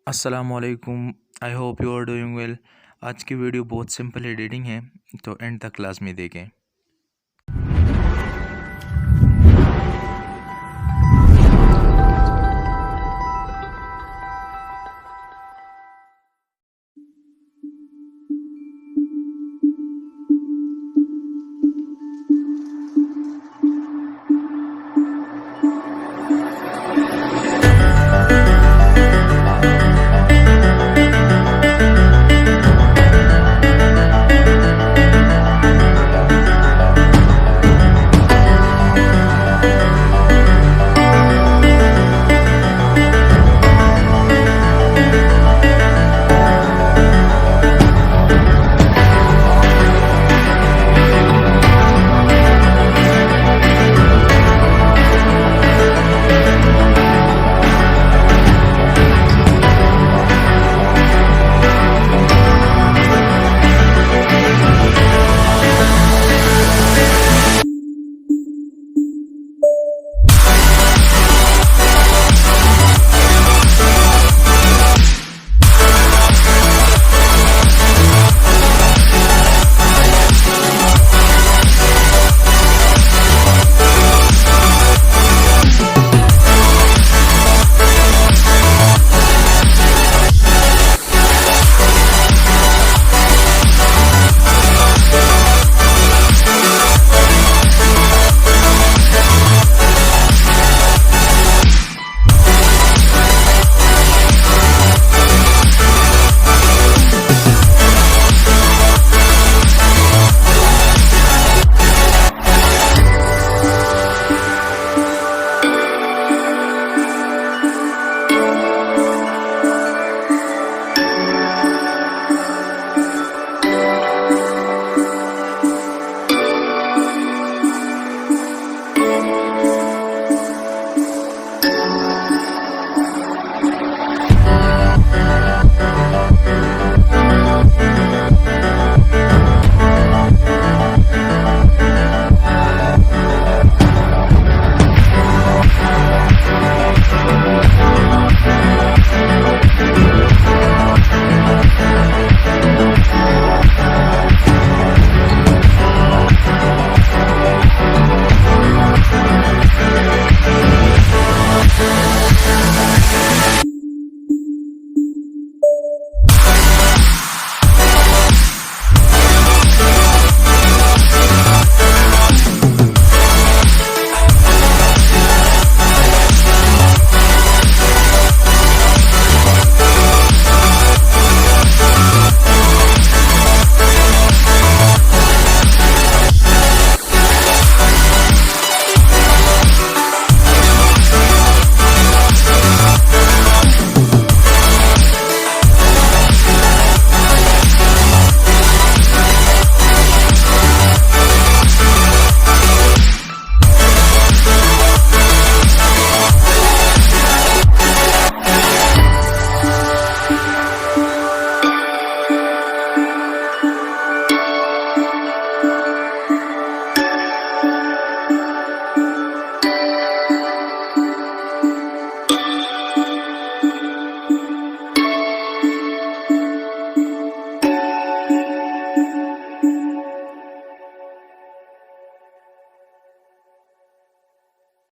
अस्सलामुअलैकुम। I hope you are doing well. आज की वीडियो बहुत सिंपल एडिटिंग है, तो एंड तक क्लास में देखें।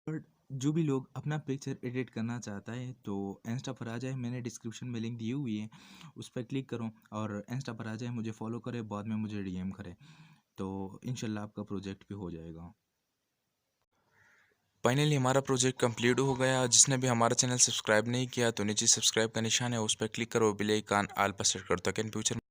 और जो भी लोग अपना पिक्चर एडिट करना चाहता है तो इंस्टा पर आ जाए, मैंने डिस्क्रिप्शन में लिंक दी हुई है, उस पर क्लिक करो और इंस्टा पर आ जाए, मुझे फॉलो करे, बाद में मुझे डीएम करे, तो इंशाल्लाह आपका प्रोजेक्ट भी हो जाएगा। फाइनली हमारा प्रोजेक्ट कंप्लीट हो गया। जिसने भी हमारा चैनल सब्सक्राइब नहीं किया तो नीचे सब्सक्राइब का निशान है, उस पर क्लिक करो, बेल आइकन ऑल पर सेट करो ताकि इन फ्यूचर